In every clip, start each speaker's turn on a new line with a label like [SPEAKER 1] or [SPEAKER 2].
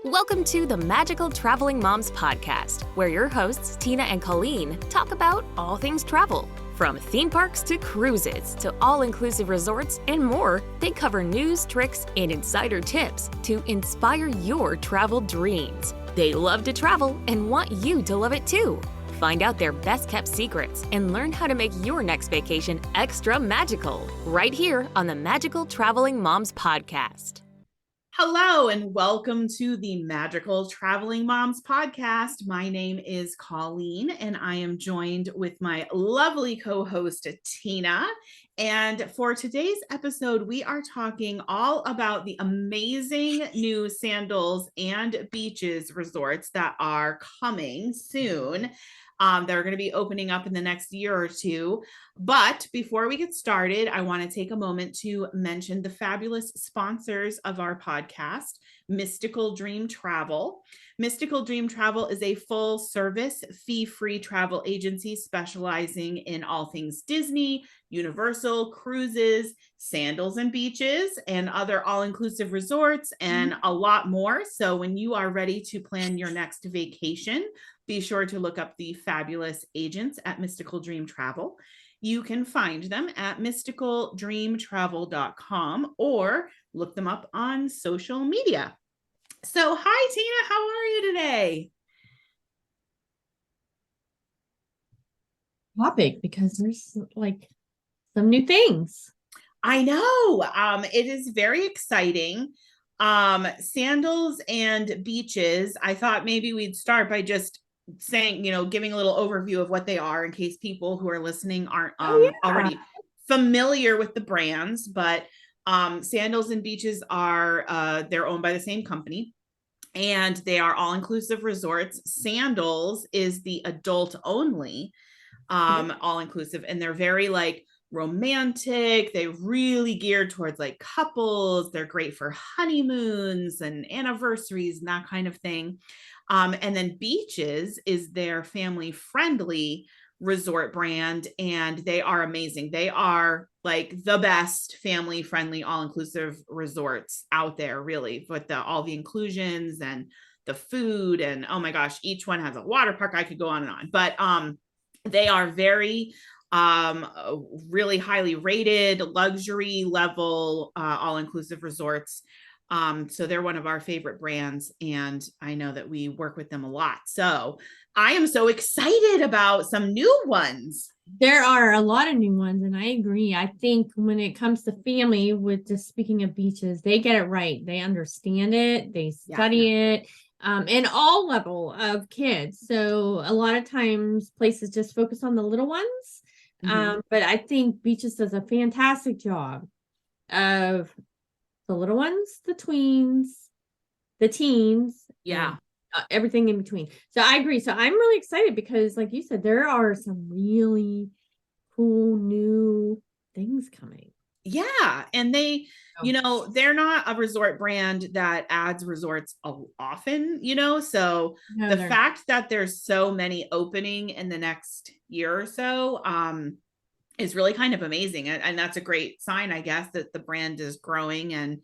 [SPEAKER 1] Welcome to the Magical Traveling Moms Podcast, where your hosts, Tina and Colleen, talk about all things travel. From theme parks to cruises to all-inclusive resorts and more, they cover news, tricks, and insider tips to inspire your travel dreams. They love to travel and want you to love it too. Find out their best-kept secrets and learn how to make your next vacation extra magical, right here on the Magical Traveling Moms Podcast.
[SPEAKER 2] Hello and welcome to the Magical Traveling Moms Podcast. My name is Colleen and I am joined with my lovely co-host Tina. And for today's episode, we are talking all about the amazing new Sandals and Beaches resorts that are coming soon. They're going to be opening up in the next year or two. But before we get started, I want to take a moment to mention the fabulous sponsors of our podcast, Mystical Dream Travel. Mystical Dream Travel is a full-service, fee-free travel agency specializing in all things Disney, Universal, cruises, Sandals and Beaches, and other all-inclusive resorts, and a lot more. So when you are ready to plan your next vacation, be sure to look up the fabulous agents at Mystical Dream Travel. You can find them at mysticaldreamtravel.com or look them up on social media. So, hi, Tina. How are you today?
[SPEAKER 3] Topic because there's like some new things.
[SPEAKER 2] I know. It is very exciting. Sandals and Beaches. I thought maybe we'd start by just saying, giving a little overview of what they are in case people who are listening aren't already familiar with the brands. But Sandals and Beaches are they're owned by the same company, and they are all-inclusive resorts. Sandals is the adult only all-inclusive, and they're very like romantic. They really geared towards like couples. They're great for honeymoons and anniversaries and that kind of thing. And then Beaches is their family-friendly resort brand, and they are amazing. They are like the best family-friendly all-inclusive resorts out there, really, with all the inclusions and the food. And oh my gosh, each one has a water park. I could go on and on, but they are very really highly rated, luxury level all-inclusive resorts. So they're one of our favorite brands, and I know that we work with them a lot. So I am so excited about some new ones.
[SPEAKER 3] There are a lot of new ones, and I agree. I think when it comes to family, with just speaking of Beaches, they get it right. They understand it. They study it. And all level of kids. So a lot of times places just focus on the little ones. But I think Beaches does a fantastic job of the little ones, the tweens, the teens, everything in between. So I agree. So I'm really excited because, like you said, there are some really cool new things coming.
[SPEAKER 2] Yeah. And they, they're not a resort brand that adds resorts often, so the fact that there's so many opening in the next year or so is really kind of amazing. And that's a great sign, I guess, that the brand is growing and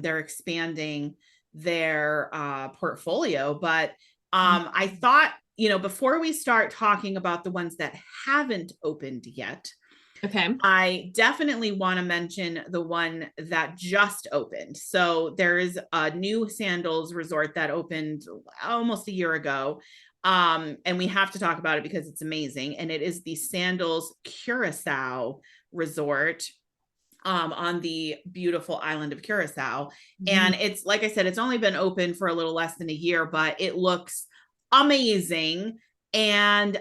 [SPEAKER 2] they're expanding their portfolio. But I thought, before we start talking about the ones that haven't opened yet, I definitely want to mention the one that just opened. So there is a new Sandals resort that opened almost a year ago. And we have to talk about it because it's amazing. And it is the Sandals Curacao Resort on the beautiful island of Curacao. And it's, like I said, it's only been open for a little less than a year, but it looks amazing. And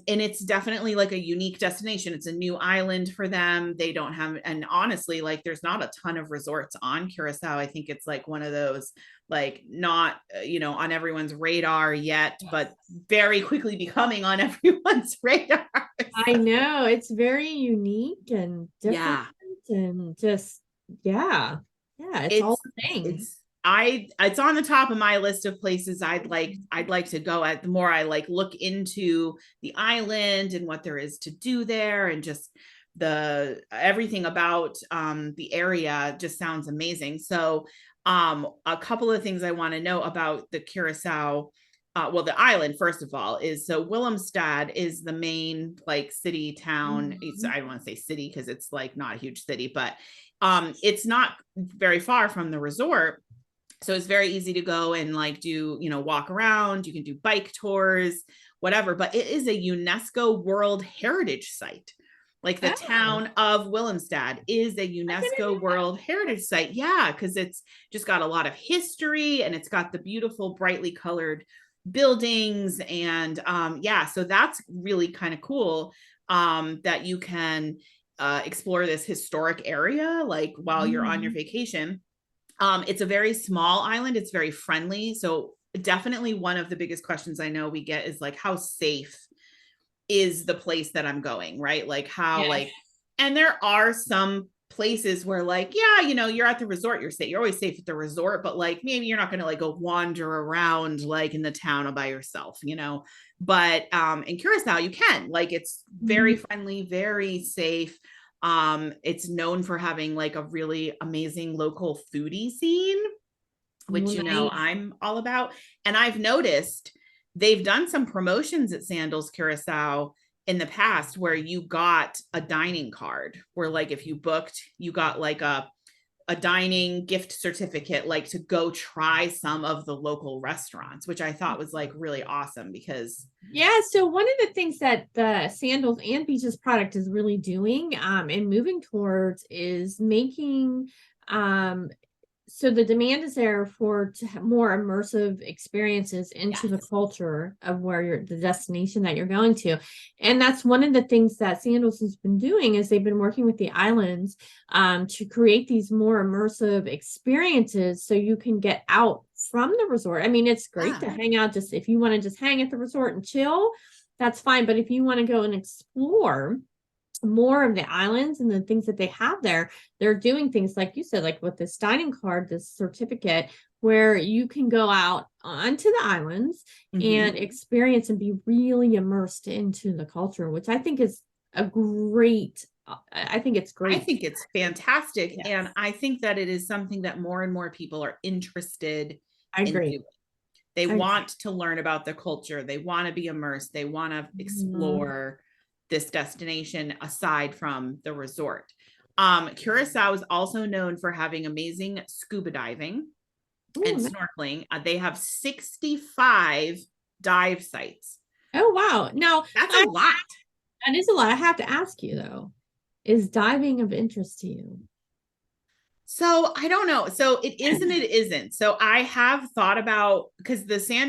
[SPEAKER 2] it's definitely like a unique destination. It's a new island for them. They don't have, and honestly, like there's not a ton of resorts on Curacao. I think it's like one of those, like not, on everyone's radar yet, but very quickly becoming on everyone's radar.
[SPEAKER 3] I know, it's very unique and different and just, it's all the things.
[SPEAKER 2] It's on the top of my list of places I'd like to go at. The more I like look into the island and what there is to do there, and just everything about the area just sounds amazing. So A couple of things I want to know about the Curacao, well, the island, first of all, is so Willemstad is the main like city town. It's, I don't want to say city because it's like not a huge city, but it's not very far from the resort. So it's very easy to go and like do, walk around. You can do bike tours, whatever, but it is a UNESCO World Heritage Site. Like the town of Willemstad is a UNESCO World Heritage Site. Yeah, because it's just got a lot of history and it's got the beautiful, brightly colored buildings. And so that's really kind of cool that you can explore this historic area like while you're on your vacation. It's a very small island. It's very friendly. So definitely one of the biggest questions I know we get is like, how safe is the place that I'm going, right? Like how and there are some places where like, you're at the resort, you're safe. You're always safe at the resort, but like maybe you're not going to like go wander around like in the town by yourself, but in Curacao you can, like it's very friendly, very safe. It's known for having like a really amazing local foodie scene, which I'm all about. And I've noticed they've done some promotions at Sandals Curacao in the past where you got a dining card where like if you booked, you got like a dining gift certificate, like to go try some of the local restaurants, which I thought was like really awesome because
[SPEAKER 3] so one of the things that the Sandals and Beaches product is really doing and moving towards is making so the demand is there for more immersive experiences into the culture of where the destination that you're going to. And that's one of the things that Sandals has been doing is they've been working with the islands to create these more immersive experiences so you can get out from the resort. I mean, it's great to hang out, just if you want to just hang at the resort and chill, that's fine. But if you want to go and explore more of the islands and the things that they have there, they're doing things like you said, like with this dining card, this certificate, where you can go out onto the islands and experience and be really immersed into the culture, which I think is a great, I think it's great.
[SPEAKER 2] I think it's fantastic. Yes. And I think that it is something that more and more people are interested in doing. They want to learn about the culture. They want to be immersed. They want to explore this destination aside from the resort. Curacao is also known for having amazing scuba diving and snorkeling. They have 65 dive sites.
[SPEAKER 3] Oh, wow. Now
[SPEAKER 2] that's a lot.
[SPEAKER 3] That is a lot. I have to ask you though, is diving of interest to you?
[SPEAKER 2] So I don't know. So it is and it isn't. So I have thought about, because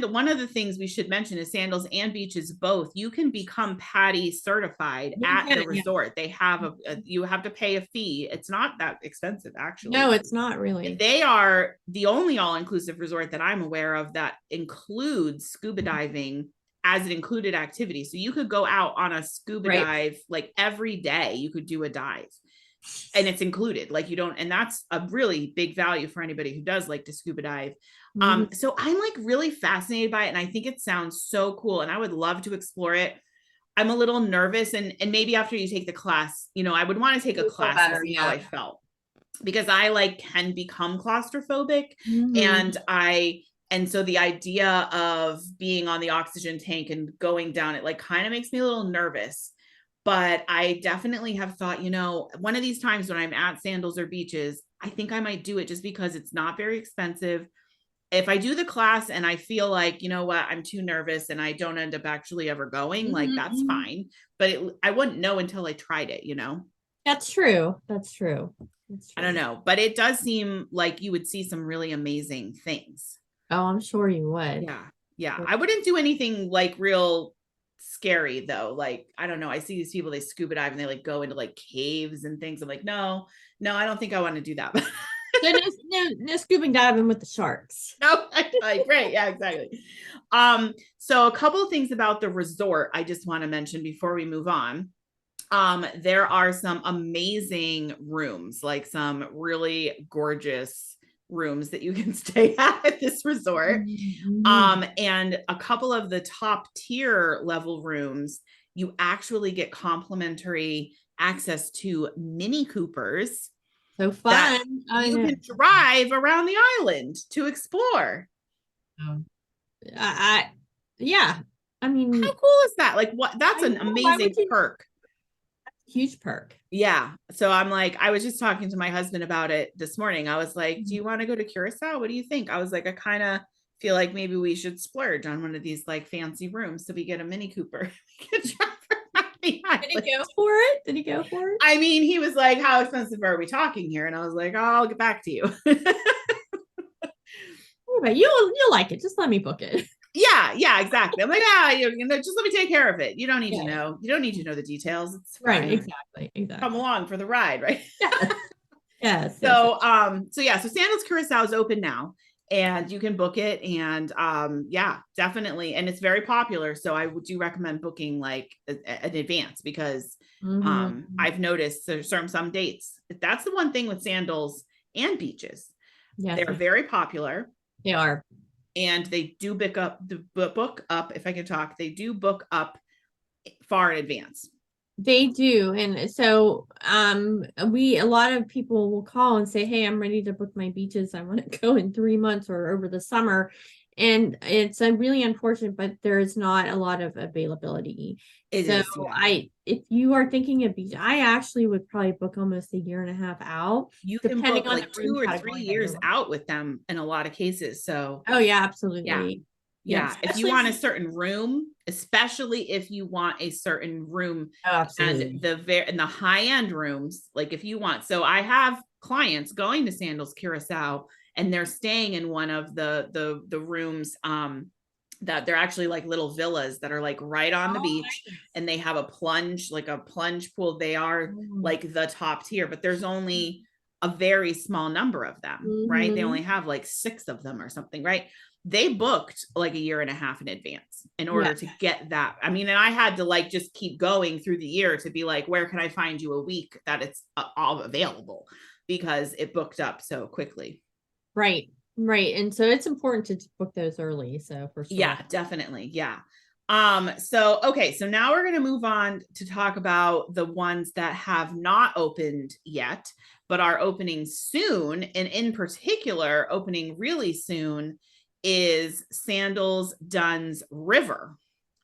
[SPEAKER 2] one of the things we should mention is Sandals and Beaches both, you can become PADI certified at the resort. They have you have to pay a fee. It's not that expensive actually.
[SPEAKER 3] No, it's not really.
[SPEAKER 2] They are the only all-inclusive resort that I'm aware of that includes scuba diving as an included activity. So you could go out on a scuba dive like every day. You could do a dive. And it's included, like you don't, and that's a really big value for anybody who does like to scuba dive. So I'm like really fascinated by it. And I think it sounds so cool. And I would love to explore it. I'm a little nervous and maybe after you take the class, I would want to take a class to see how I felt, because I like can become claustrophobic. And so the idea of being on the oxygen tank and going down it like kind of makes me a little nervous. But I definitely have thought, one of these times when I'm at Sandals or Beaches, I think I might do it just because it's not very expensive. If I do the class and I feel like, I'm too nervous and I don't end up actually ever going, like that's fine. But I wouldn't know until I tried it,
[SPEAKER 3] That's true. That's true.
[SPEAKER 2] I don't know. But it does seem like you would see some really amazing things.
[SPEAKER 3] Oh, I'm sure you would.
[SPEAKER 2] Yeah. I wouldn't do anything like real scary though. Like, I don't know. I see these people, they scuba dive and they like go into like caves and things. I'm like, no, I don't think I want to do that.
[SPEAKER 3] No scuba diving with the sharks.
[SPEAKER 2] No, right. Yeah, exactly. So a couple of things about the resort I just want to mention before we move on. There are some amazing rooms, like some really gorgeous rooms that you can stay at this resort. And a couple of the top tier level rooms, you actually get complimentary access to Mini Coopers
[SPEAKER 3] So fun.
[SPEAKER 2] You can drive around the island to explore.
[SPEAKER 3] Yeah. I mean,
[SPEAKER 2] how cool is that? Like, what? That's an amazing perk.
[SPEAKER 3] Huge perk.
[SPEAKER 2] Yeah. So I'm like, I was just talking to my husband about it this morning. I was like, do you want to go to Curacao? What do you think? I was like, I kind of feel like maybe we should splurge on one of these like fancy rooms so we get a Mini Cooper.
[SPEAKER 3] Did he go for it? Did he go for it?
[SPEAKER 2] I mean, he was like, how expensive are we talking here? And I was like, oh, I'll get back to you.
[SPEAKER 3] But you'll like it. Just let me book it.
[SPEAKER 2] Yeah, exactly. I'm like, just let me take care of it. You don't need to know. You don't need to know the details. It's fine.
[SPEAKER 3] Right. Exactly.
[SPEAKER 2] Come along for the ride, right?
[SPEAKER 3] Yes.
[SPEAKER 2] So Sandals Curacao is open now, and you can book it, and yeah, definitely, and it's very popular. So I do recommend booking like in advance because I've noticed there's some dates. That's the one thing with Sandals and beaches. Yes, they're very popular.
[SPEAKER 3] They are.
[SPEAKER 2] And they do book up, if I can talk, they do book up far in advance.
[SPEAKER 3] They do. And so a lot of people will call and say, hey, I'm ready to book my beaches. I want to go in 3 months or over the summer. And it's really unfortunate, but there's not a lot of availability. If you are thinking of beach, I actually would probably book almost a year and a half out.
[SPEAKER 2] You can book like 2 or 3 years out with them in a lot of cases. So
[SPEAKER 3] yeah, absolutely.
[SPEAKER 2] Yeah. If you want a certain room, especially if you want a certain room, and the high end rooms, like if you want, so I have clients going to Sandals Curacao, and they're staying in one of the rooms that they're actually like little villas that are like right on the beach, and they have a plunge pool. They are like the top tier, but there's only a very small number of them, right? They only have like 6 of them or something, right? They booked like a year and a half in advance in order to get that. I mean, and I had to like just keep going through the year to be like, where can I find you a week that it's all available, because it booked up so quickly.
[SPEAKER 3] Right. And so it's important to book those early. So for sure.
[SPEAKER 2] Yeah, definitely. Yeah. So now we're going to move on to talk about the ones that have not opened yet, but are opening soon. And in particular, opening really soon is Sandals Dunn's River,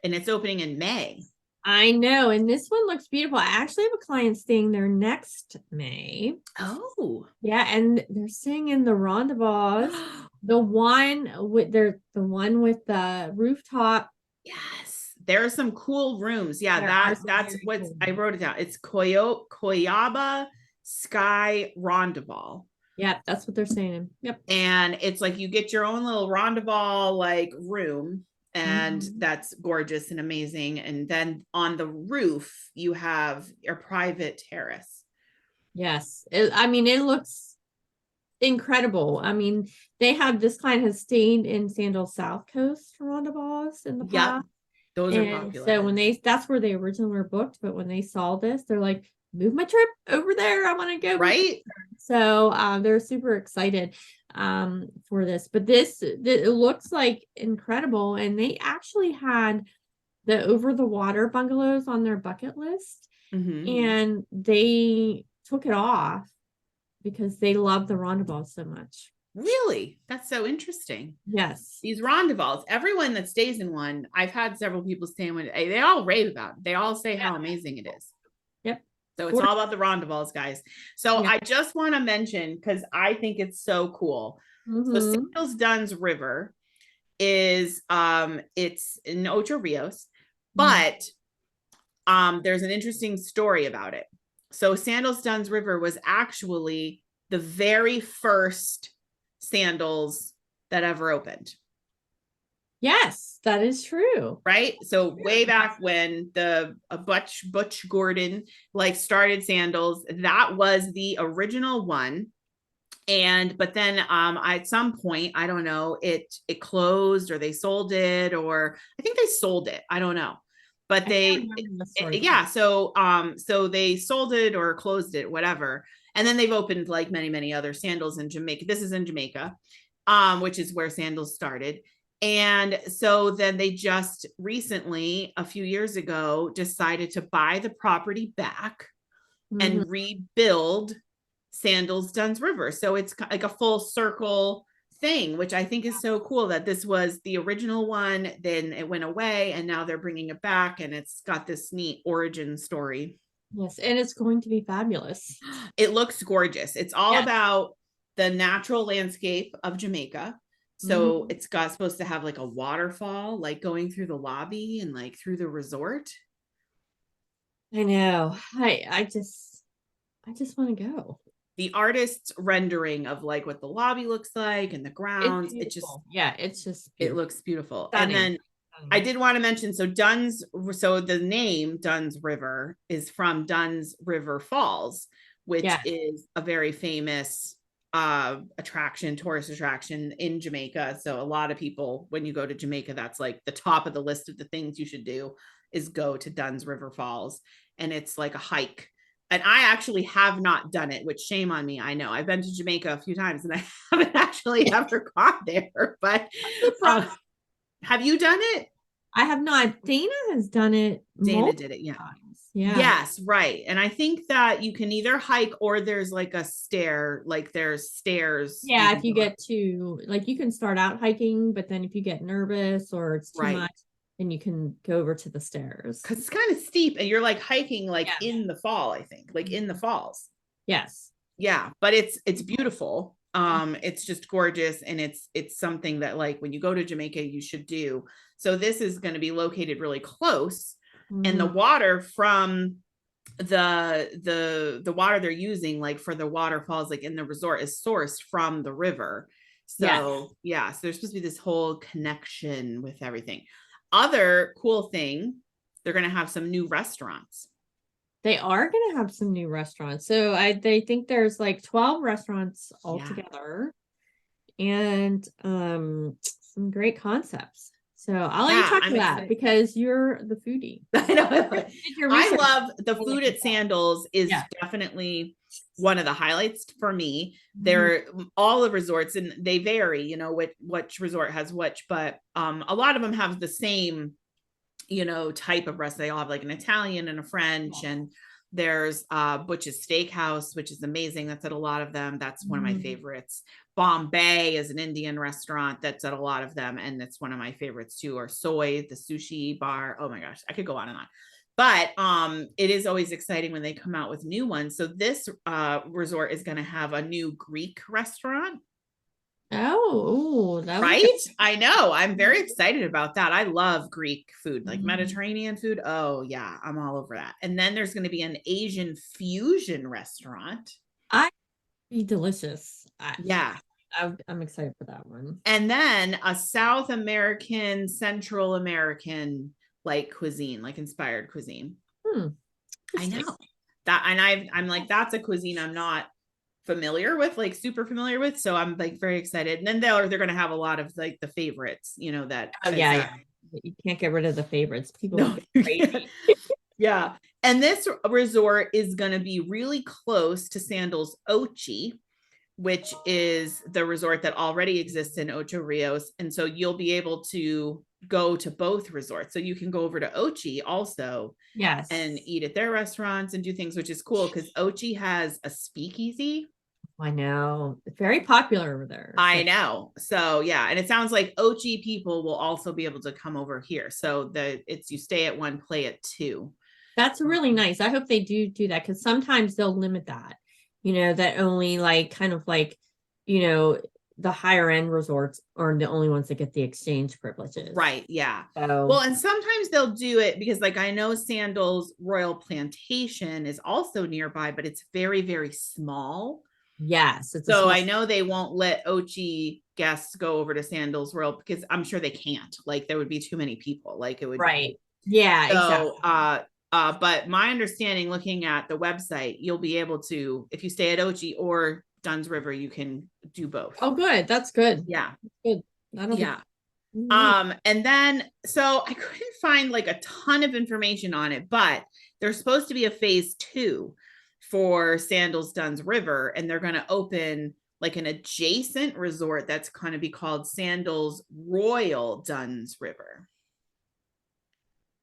[SPEAKER 2] and it's opening in May.
[SPEAKER 3] I know. And this one looks beautiful. I actually have a client staying there next May.
[SPEAKER 2] Oh,
[SPEAKER 3] yeah. And they're staying in the Rondebois, the one with the rooftop.
[SPEAKER 2] Yes. There are some cool rooms. Yeah. That's what cool. I wrote it down. It's Koyaba Sky Rondebois.
[SPEAKER 3] Yep. That's what they're saying. Yep.
[SPEAKER 2] And it's like, you get your own little Rondebois like room. And that's gorgeous and amazing. And then on the roof, you have your private terrace.
[SPEAKER 3] Yes. It looks incredible. I mean, this client has stayed in Sandals South Coast Rondebois in the past.
[SPEAKER 2] Those are popular.
[SPEAKER 3] So that's where they originally were booked. But when they saw this, they're like, move my trip over there. I want to go.
[SPEAKER 2] Right.
[SPEAKER 3] So they're super excited for this, but it looks like incredible. And they actually had the over the water bungalows on their bucket list, and they took it off because they love the Rondebois so much.
[SPEAKER 2] Really? That's so interesting.
[SPEAKER 3] Yes.
[SPEAKER 2] These Rondebois, everyone that stays in one, I've had several people stay in one. They all rave about it. They all say how amazing it is.
[SPEAKER 3] Yep.
[SPEAKER 2] So it's all about the Rondebois, guys. So I just want to mention, because I think it's so cool. So Sandals Dunn's River is it's in Ocho Rios, but there's an interesting story about it. So Sandals Dunn's River was actually the very first Sandals that ever opened.
[SPEAKER 3] Yes, that is true.
[SPEAKER 2] Right. So way back when the Butch Gordon like started Sandals, that was the original one. But then at some point, I don't know, it closed, or they sold it, or I think they sold it. I don't know. But so they sold it or closed it, whatever. And then they've opened like many, many other Sandals in Jamaica. This is in Jamaica, which is where Sandals started. And so then they just recently, a few years ago, decided to buy the property back and rebuild Sandals Dunn's River. So it's like a full circle thing, which I think is so cool that this was the original one, then it went away, and now they're bringing it back, and it's got this neat origin story.
[SPEAKER 3] Yes, and it's going to be fabulous.
[SPEAKER 2] It looks gorgeous. It's all about the natural landscape of Jamaica. So it's supposed to have like a waterfall, like going through the lobby and like through the resort.
[SPEAKER 3] I know. I just want to go.
[SPEAKER 2] The artist's rendering of like what the lobby looks like and the grounds, it looks beautiful. Stunning. And then I did want to mention, so the name Dunn's River is from Dunn's River Falls, which is a very famous tourist attraction in Jamaica. So a lot of people, when you go to Jamaica, that's like the top of the list of the things you should do is go to Dunn's River Falls. And it's like a hike. And I actually have not done it, which shame on me. I know I've been to Jamaica a few times and I haven't actually ever gone there, but have you done it?
[SPEAKER 3] I have not. Dana has done it.
[SPEAKER 2] Dana did it. Yeah.
[SPEAKER 3] Yeah.
[SPEAKER 2] Yes. Right. And I think that you can either hike or there's like a stair, like there's stairs.
[SPEAKER 3] Yeah. If you get to like, you can start out hiking, but then if you get nervous or it's too much, then you can go over to the stairs.
[SPEAKER 2] Cause it's kind of steep and you're like hiking like in the fall, I think, like in the falls.
[SPEAKER 3] Yes.
[SPEAKER 2] Yeah. But it's beautiful. It's just gorgeous. And it's something that like when you go to Jamaica, you should do. So this is going to be located really close. And the water from the water they're using, like for the waterfalls, like in the resort, is sourced from the river. So so there's supposed to be this whole connection with everything. Other cool thing, they're going to have some new restaurants.
[SPEAKER 3] They are going to have some new restaurants. So they think there's like 12 restaurants altogether and some great concepts. So I'll let you talk to that because you're the foodie.
[SPEAKER 2] I know. I love the food at Sandals is definitely one of the highlights for me. They're all the resorts and they vary, you know, which resort has which, but a lot of them have the same, you know, type of restaurant. They all have like an Italian and a French and there's Butch's Steakhouse, which is amazing. That's at a lot of them. That's one of my favorites. Bombay is an Indian restaurant that's at a lot of them. And that's one of my favorites too, or Soy, the sushi bar. Oh my gosh, I could go on and on. But it is always exciting when they come out with new ones. So this resort is going to have a new Greek restaurant.
[SPEAKER 3] Oh,
[SPEAKER 2] right. I know. I'm very excited about that. I love Greek food, like Mediterranean food. Oh yeah. I'm all over that. And then there's going to be an Asian fusion restaurant.
[SPEAKER 3] Be delicious.
[SPEAKER 2] I'm
[SPEAKER 3] excited for that one.
[SPEAKER 2] And then a South American, Central American, like cuisine, like inspired cuisine. I know that. And I'm like, that's a cuisine I'm not familiar with, like super familiar with. So I'm like very excited. And then they're going to have a lot of like the favorites, you know, that.
[SPEAKER 3] You can't get rid of the favorites. People get crazy.
[SPEAKER 2] Yeah. And this resort is going to be really close to Sandals Ochi, which is the resort that already exists in Ocho Rios. And so you'll be able to go to both resorts. So you can go over to Ochi also.
[SPEAKER 3] Yes.
[SPEAKER 2] And eat at their restaurants and do things, which is cool because Ochi has a speakeasy.
[SPEAKER 3] I know. It's very popular over there.
[SPEAKER 2] I know. So yeah. And it sounds like Ochi people will also be able to come over here. So you stay at one, play at two.
[SPEAKER 3] That's really nice. I hope they do that because sometimes they'll limit that, you know, that only like kind of like, you know, the higher end resorts are the only ones that get the exchange privileges.
[SPEAKER 2] Right. Yeah. Well, and sometimes they'll do it because like I know Sandals Royal Plantation is also nearby, but it's very, very small.
[SPEAKER 3] Yes.
[SPEAKER 2] So I know they won't let Ochi guests go over to Sandals Royal because I'm sure they can't. Like there would be too many people. Like it would.
[SPEAKER 3] Right. Yeah.
[SPEAKER 2] So, exactly. But my understanding, looking at the website, you'll be able to, if you stay at Ochi or Dunn's River, you can do both.
[SPEAKER 3] Oh, good. That's good.
[SPEAKER 2] Yeah.
[SPEAKER 3] Good.
[SPEAKER 2] And then, so I couldn't find like a ton of information on it, but there's supposed to be a phase 2 for Sandals Dunn's River, and they're going to open like an adjacent resort that's going to be called Sandals Royal Dunn's River.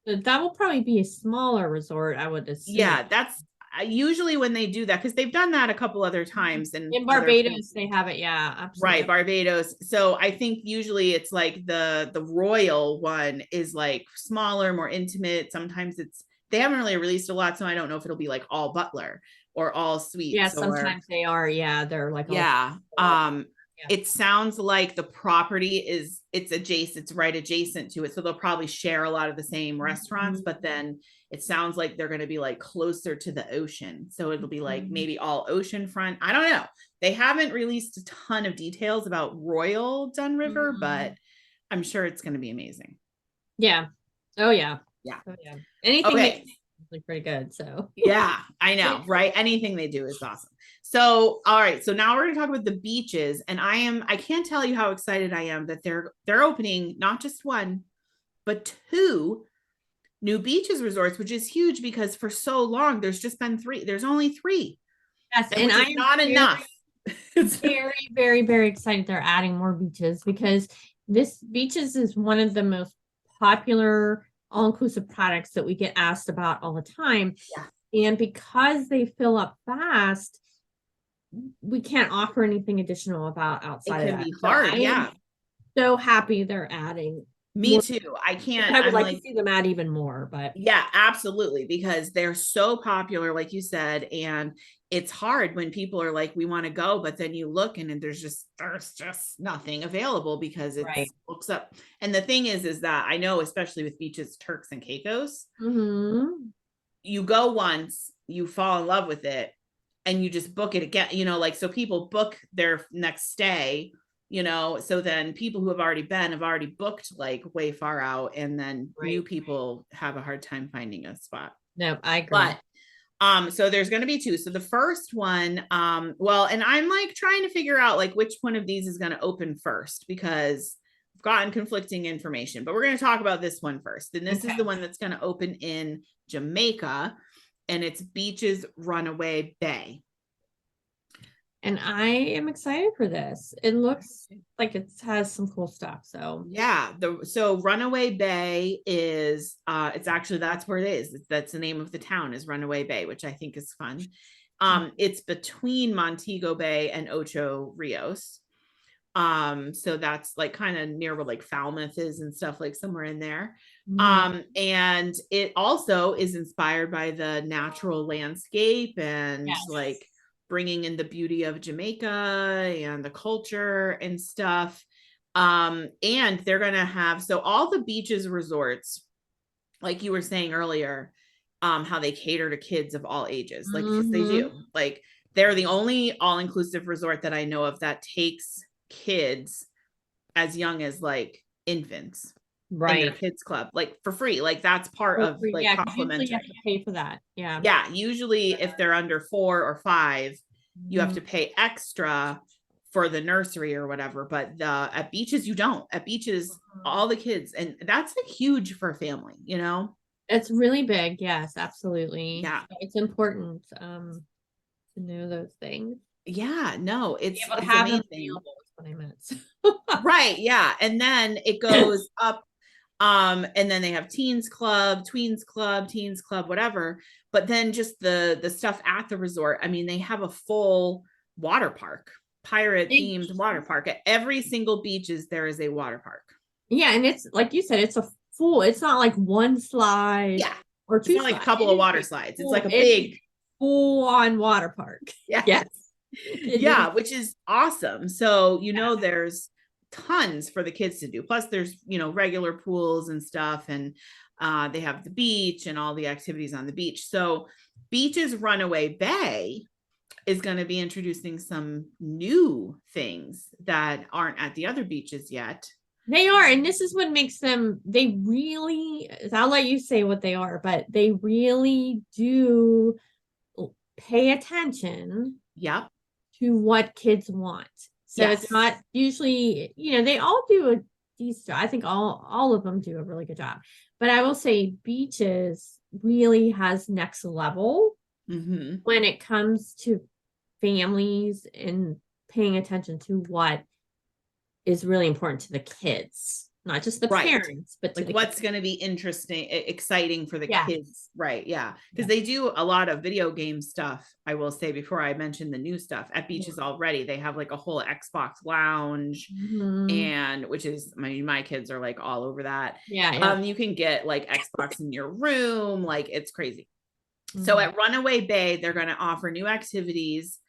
[SPEAKER 3] That will probably be a smaller resort, I would assume.
[SPEAKER 2] Yeah, usually when they do that, because they've done that a couple other times
[SPEAKER 3] in
[SPEAKER 2] other
[SPEAKER 3] Barbados, they have it. Yeah, absolutely.
[SPEAKER 2] right, Barbados. So I think usually it's like the royal one is like smaller, more intimate. Sometimes they haven't really released a lot, so I don't know if it'll be like all butler or all
[SPEAKER 3] Yeah,
[SPEAKER 2] suites.
[SPEAKER 3] sometimes they are. Yeah, they're like
[SPEAKER 2] Yeah.
[SPEAKER 3] all,
[SPEAKER 2] It sounds like the property it's adjacent, it's right adjacent to it. So they'll probably share a lot of the same restaurants, but then it sounds like they're going to be like closer to the ocean. So it'll be like maybe all oceanfront. I don't know. They haven't released a ton of details about Royal Dun River, but I'm sure it's going to be amazing.
[SPEAKER 3] Yeah. Oh yeah.
[SPEAKER 2] Yeah.
[SPEAKER 3] Oh yeah. Anything
[SPEAKER 2] okay.
[SPEAKER 3] Like pretty good. So
[SPEAKER 2] yeah, I know, right? Anything they do is awesome. So, all right. So now we're going to talk about the beaches, and I can't tell you how excited I am that they're opening not just one, but 2 new beaches resorts, which is huge because for so long there's just been 3. There's only 3.
[SPEAKER 3] yes, and
[SPEAKER 2] I am not enough.
[SPEAKER 3] Very, very, very excited they're adding more beaches because beaches is one of the most popular all-inclusive products that we get asked about all the time.
[SPEAKER 2] Yeah.
[SPEAKER 3] And because they fill up fast, we can't offer anything additional about outside
[SPEAKER 2] it
[SPEAKER 3] of that.
[SPEAKER 2] Can be hard. Yeah.
[SPEAKER 3] So happy they're adding.
[SPEAKER 2] Me more. Too. I can't.
[SPEAKER 3] I would like to see them add even more, but
[SPEAKER 2] yeah, absolutely. Because they're so popular, like you said, and it's hard when people are like, we want to go, but then you look and there's just nothing available because it's books up. And the thing is that I know, especially with beaches, Turks and Caicos, you go once, you fall in love with it, and you just book it again, like, so people book their next stay, so then people who have already booked like way far out, and then new people have a hard time finding a spot.
[SPEAKER 3] No, I agree.
[SPEAKER 2] But so there's going to be 2. So the first one, well, and I'm like trying to figure out like which one of these is going to open first because I've gotten conflicting information, but we're going to talk about this one first. And this is the one that's going to open in Jamaica, and it's Beaches Runaway Bay.
[SPEAKER 3] And I am excited for this. It looks like it has some cool stuff. So
[SPEAKER 2] yeah, so Runaway Bay is it's actually, that's where it is. That's the name of the town, is Runaway Bay, which I think is fun. It's between Montego Bay and Ocho Rios. So that's like kind of near where like Falmouth is and stuff, like somewhere in there. And it also is inspired by the natural landscape and like bringing in the beauty of Jamaica and the culture and stuff. And they're going to have, so all the beaches resorts, like you were saying earlier, how they cater to kids of all ages, like because they do, like they're the only all-inclusive resort that I know of that takes kids as young as like infants in their kids club, like for free. Like that's part of like complimentary.
[SPEAKER 3] You have to pay for that.
[SPEAKER 2] Yeah, usually if they're under 4 or 5, you have to pay extra for the nursery or whatever, but at beaches you don't. At beaches, all the kids, and that's like huge for a family,
[SPEAKER 3] It's really big. Yes, absolutely.
[SPEAKER 2] Yeah,
[SPEAKER 3] it's important to know those things.
[SPEAKER 2] Yeah, no, it's
[SPEAKER 3] amazing. What I meant.
[SPEAKER 2] Right, yeah. And then it goes up, and then they have teens club, tweens club, teens club, whatever. But then just the stuff at the resort, I mean, they have a full water park, pirate themed water park. At every single beaches there is a water park.
[SPEAKER 3] Yeah, and it's like you said, it's a full, it's not like one slide or 2
[SPEAKER 2] it's not like a couple of water slides. It's like a big
[SPEAKER 3] full on water park. Yes.
[SPEAKER 2] Yeah, which is awesome. So, there's tons for the kids to do. Plus there's, regular pools and stuff. And they have the beach and all the activities on the beach. So Beaches Runaway Bay is going to be introducing some new things that aren't at the other beaches yet.
[SPEAKER 3] They are. And this is what makes them, I'll let you say what they are, but they really do pay attention.
[SPEAKER 2] Yep.
[SPEAKER 3] To what kids want. So it's not usually, they all do a decent, I think all of them do a really good job. But I will say Beaches really has next level when it comes to families and paying attention to what is really important to the kids. not just the
[SPEAKER 2] Right.
[SPEAKER 3] parents, but to
[SPEAKER 2] like
[SPEAKER 3] the
[SPEAKER 2] what's
[SPEAKER 3] kids.
[SPEAKER 2] going to be interesting, exciting for the
[SPEAKER 3] Yes.
[SPEAKER 2] kids. Right. Yeah. Because
[SPEAKER 3] Yeah.
[SPEAKER 2] they do a lot of video game stuff. I will say before I mention the new stuff at beaches already, they have like a whole Xbox lounge and which is, I mean, my kids are like all over that.
[SPEAKER 3] Yeah.
[SPEAKER 2] You can get like Xbox in your room. Like it's crazy. So at Runaway Bay, they're going to offer new activities,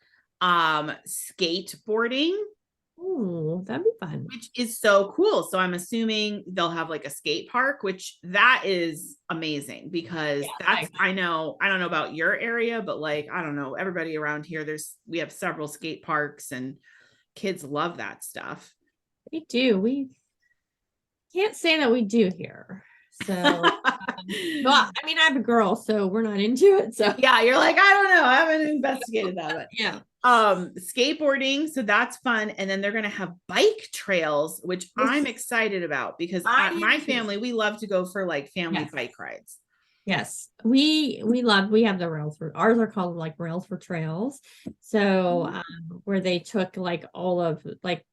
[SPEAKER 2] skateboarding.
[SPEAKER 3] Oh, that'd be fun.
[SPEAKER 2] Which is so cool. So I'm assuming they'll have like a skate park, which that is amazing because I don't know about your area, but like, I don't know, everybody around here, we have several skate parks and kids love that stuff.
[SPEAKER 3] We do. We can't say that we do here. So, well, I mean, I have a girl, so we're not into it. So
[SPEAKER 2] yeah, you're like, I don't know. I haven't investigated that, but
[SPEAKER 3] yeah.
[SPEAKER 2] Skateboarding, so that's fun. And then they're going to have bike trails, which I'm excited about because my family, we love to go for like family bike rides.
[SPEAKER 3] Yes, we have the rails for ours are called like rails for trails. So where they took like all of like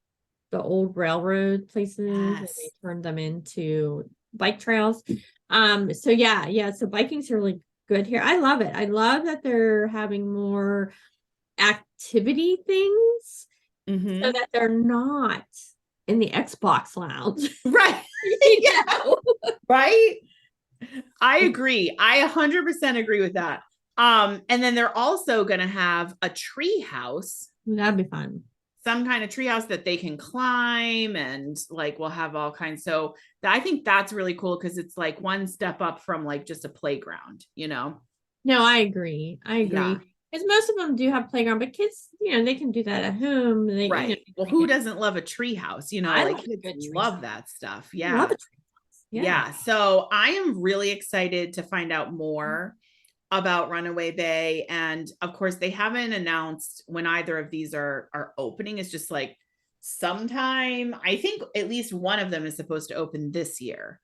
[SPEAKER 3] the old railroad places and they turned them into bike trails. So so biking's really good here. I love it. I love that they're having more activity things so that they're not in the Xbox lounge.
[SPEAKER 2] Right. Yeah. Right. I agree. I 100% agree with that. And then they're also going to have a tree house.
[SPEAKER 3] That'd be fun.
[SPEAKER 2] Some kind of treehouse that they can climb and like we'll have all kinds. So I think that's really cool because it's like one step up from like just a playground, you know?
[SPEAKER 3] No, I agree.
[SPEAKER 2] Yeah.
[SPEAKER 3] Because most of them do have playground, but kids, they can do that at home. They,
[SPEAKER 2] right. Well, who doesn't love a treehouse?
[SPEAKER 3] I
[SPEAKER 2] like kids love that stuff. Yeah.
[SPEAKER 3] Love a
[SPEAKER 2] yeah. So I am really excited to find out more about Runaway Bay. And of course, they haven't announced when either of these are opening. It's just like sometime. I think at least one of them is supposed to open this year.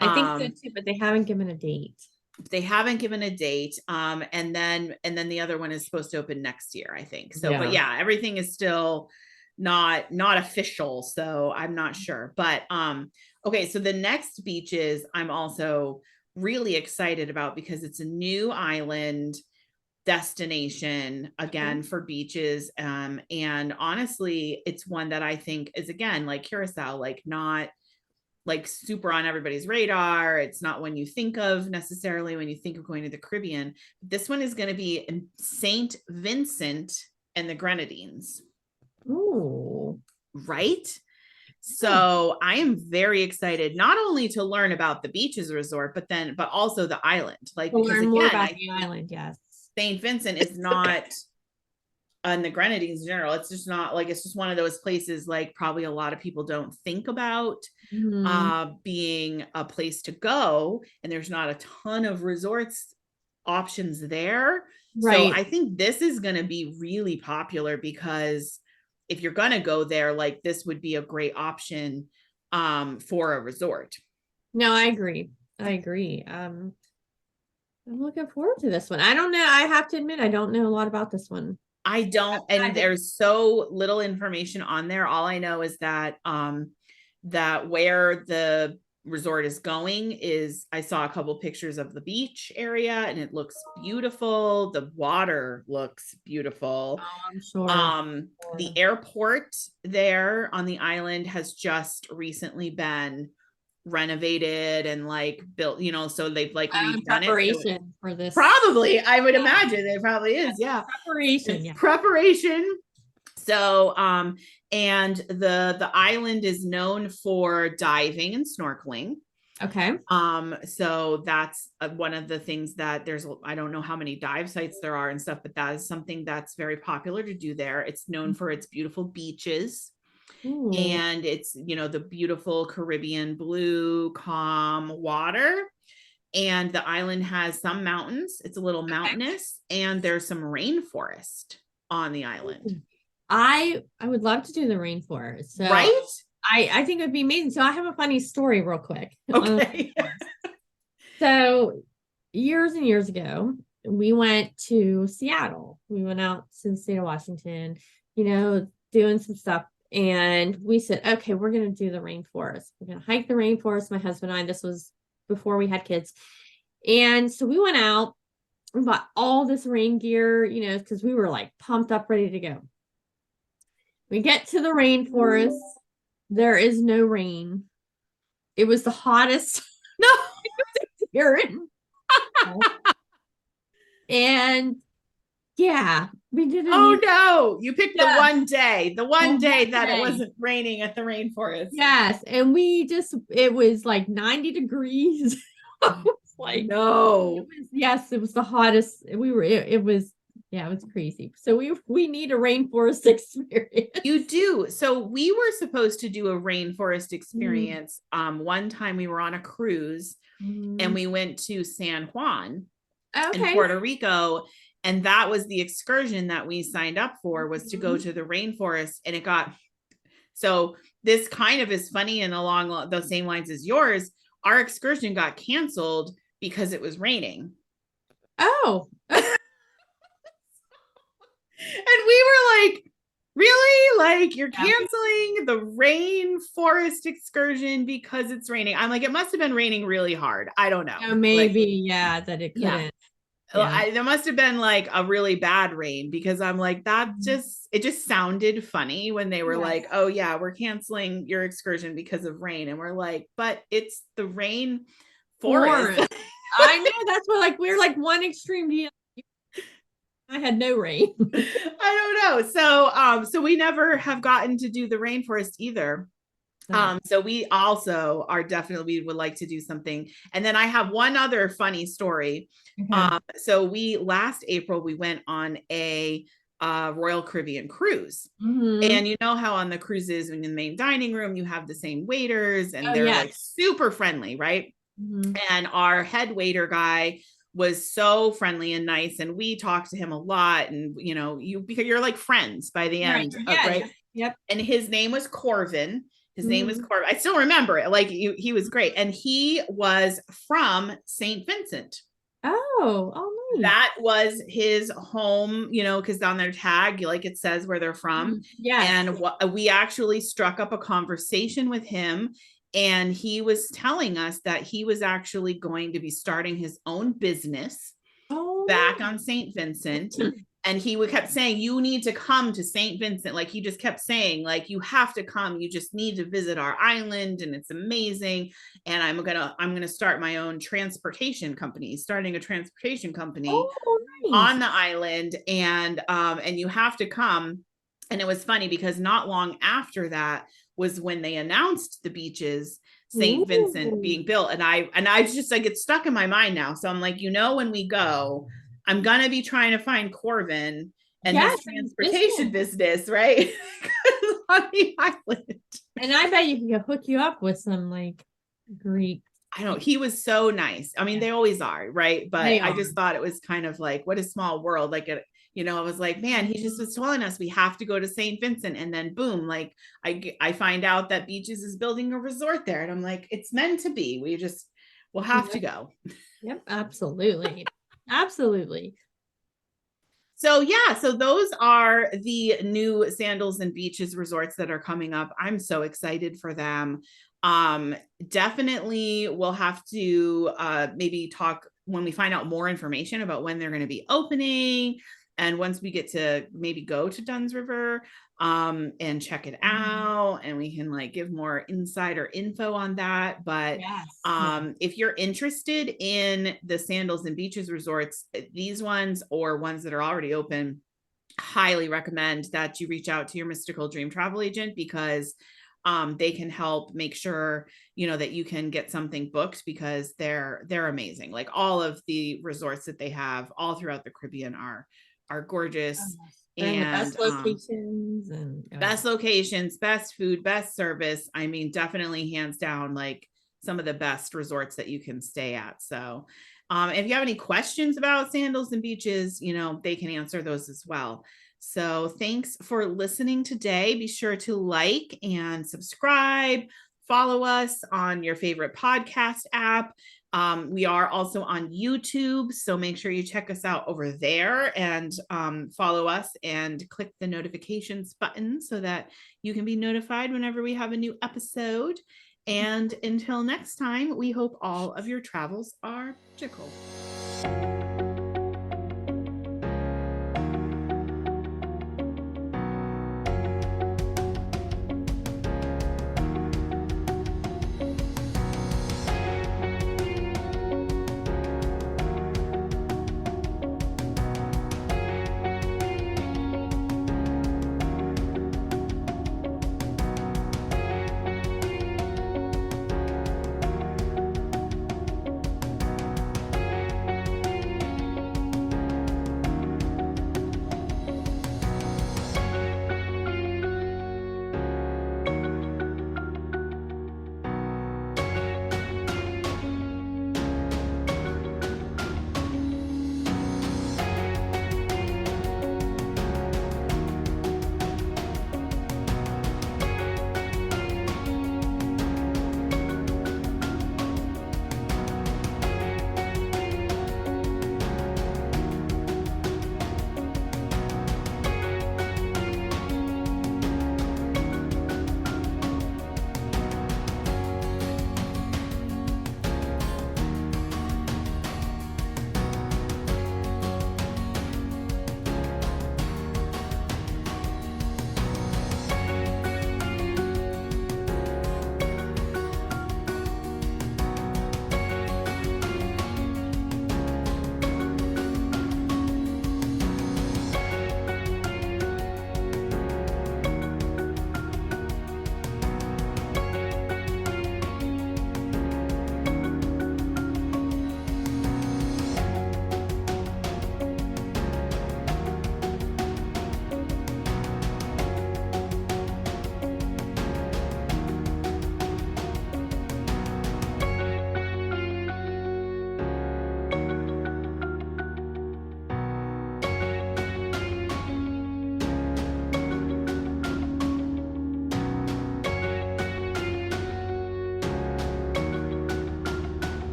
[SPEAKER 3] I think so too, but they haven't given a date.
[SPEAKER 2] They haven't given a date. And then the other one is supposed to open next year, I think. So, but yeah, everything is still not official. So I'm not sure. But okay, so the next beaches I'm also really excited about because it's a new island destination again for beaches. And honestly, it's one that I think is again like Curacao, like not like super on everybody's radar. It's not one you think of necessarily when you think of going to the Caribbean. This one is going to be in St. Vincent and the Grenadines.
[SPEAKER 3] Ooh.
[SPEAKER 2] Right? So I am very excited not only to learn about the beaches resort, but also the island. Like because
[SPEAKER 3] learn more about the island, yes.
[SPEAKER 2] St. Vincent is not on the Grenadines in general. It's just not like it's just one of those places like probably a lot of people don't think about being a place to go, and there's not a ton of resorts options there. Right. So I think this is going to be really popular because if you're going to go there, like this would be a great option for a resort. No,
[SPEAKER 3] I agree. I'm looking forward to this one. I don't know. I have to admit, I don't know a lot about this one.
[SPEAKER 2] I don't, and there's so little information on there. All I know is that that where the resort is going is I saw a couple pictures of the beach area and it looks beautiful. The water looks beautiful.
[SPEAKER 3] Oh, I'm sure.
[SPEAKER 2] The airport there on the island has just recently been renovated and like built, so they've like redone
[SPEAKER 3] preparation for this.
[SPEAKER 2] Probably, I would imagine it probably is. Yeah. Preparation. So, and the island is known for diving and snorkeling.
[SPEAKER 3] Okay.
[SPEAKER 2] So that's one of the things that I don't know how many dive sites there are and stuff, but that is something that's very popular to do there. It's known for its beautiful beaches. Ooh. And it's, the beautiful Caribbean blue, calm water. And the island has some mountains. It's a little mountainous, and there's some rainforest on the island.
[SPEAKER 3] I would love to do the rainforest. So
[SPEAKER 2] right?
[SPEAKER 3] I think it would be amazing. So I have a funny story real quick.
[SPEAKER 2] Okay.
[SPEAKER 3] So years and years ago, we went to Seattle. We went out to the state of Washington, doing some stuff. And we said, okay, we're going to do the rainforest. We're going to hike the rainforest. My husband and I, this was before we had kids. And so we went out and bought all this rain gear, because we were like pumped up, ready to go. We get to the rainforest. There is no rain. It was the hottest
[SPEAKER 2] No.
[SPEAKER 3] experience. And yeah, we didn't.
[SPEAKER 2] Oh no, you picked the one day that
[SPEAKER 3] day.
[SPEAKER 2] it wasn't raining at the rainforest.
[SPEAKER 3] Yes, and it was like 90 degrees. Like,
[SPEAKER 2] no.
[SPEAKER 3] It was the hottest. It was crazy. So we need a rainforest experience.
[SPEAKER 2] You do. So we were supposed to do a rainforest experience. One time we were on a cruise and we went to San Juan in Puerto Rico. And that was the excursion that we signed up for, was to go to the rainforest. And so this kind of is funny and along those same lines as yours. Our excursion got canceled because it was raining.
[SPEAKER 3] Oh.
[SPEAKER 2] And we were like, really? Like, you're canceling the rainforest excursion because it's raining? I'm like, it must have been raining really hard. I don't know.
[SPEAKER 3] Maybe, that it couldn't.
[SPEAKER 2] Yeah. There must have been like a really bad rain, because I'm like, it just sounded funny when they were like, oh yeah, we're canceling your excursion because of rain. And we're like, but it's the rain forest.
[SPEAKER 3] I know, that's what, we're like one extreme deal. I had no rain.
[SPEAKER 2] I don't know. So we never have gotten to do the rainforest either. So we also we would like to do something. And then I have one other funny story. Okay. So last April, we went on a Royal Caribbean cruise. And you know how on the cruises, in the main dining room, you have the same waiters and they're like super friendly, right? And our head waiter guy was so friendly and nice. And we talked to him a lot. And, because you're like friends by the end. Right?
[SPEAKER 3] Yep.
[SPEAKER 2] And his name was Corbin. His name was Kuerth. I still remember it. Like, he was great. And he was from St. Vincent.
[SPEAKER 3] Oh, nice.
[SPEAKER 2] That was his home, because on their tag, like, it says where they're from.
[SPEAKER 3] Yeah.
[SPEAKER 2] And we actually struck up a conversation with him. And he was telling us that he was actually going to be starting his own business back on St. Vincent. And he kept saying, you need to come to St. Vincent. Like, he just kept saying, like, you have to come. You just need to visit our island. And it's amazing. And I'm going to start my own starting a transportation company on the island. And you have to come. And it was funny because not long after that was when they announced the beaches, St. Vincent being built. And I just like, it's stuck in my mind now. So I'm like, when we go, I'm going to be trying to find Corbin and this transportation business, right? On the island.
[SPEAKER 3] And I bet you can hook you up with some like Greek.
[SPEAKER 2] I don't know. He was so nice. I mean, they always are, right? But I just thought it was kind of like, what a small world. Like, I was like, man, he just was telling us we have to go to St. Vincent. And then boom, like I find out that Beaches is building a resort there. And I'm like, it's meant to be. We'll have to go.
[SPEAKER 3] Yep, absolutely. Absolutely.
[SPEAKER 2] So those are the new Sandals and Beaches resorts that are coming up. I'm so excited for them. Definitely we'll have to maybe talk when we find out more information about when they're going to be opening. And once we get to maybe go to Dunn's River and check it out, and we can like give more insider info on that. But if you're interested in the Sandals and Beaches resorts, these ones or ones that are already open, highly recommend that you reach out to your Mystical Dream travel agent, because they can help make sure, that you can get something booked, because they're amazing. Like, all of the resorts that they have all throughout the Caribbean are gorgeous. And
[SPEAKER 3] best locations
[SPEAKER 2] best locations, best food, best service. I mean, definitely hands down, like some of the best resorts that you can stay at. So if you have any questions about Sandals and Beaches, they can answer those as well. So thanks for listening today. Be sure to like and subscribe, follow us on your favorite podcast app. We are also on YouTube, so make sure you check us out over there and follow us and click the notifications button so that you can be notified whenever we have a new episode. And until next time, we hope all of your travels are magical.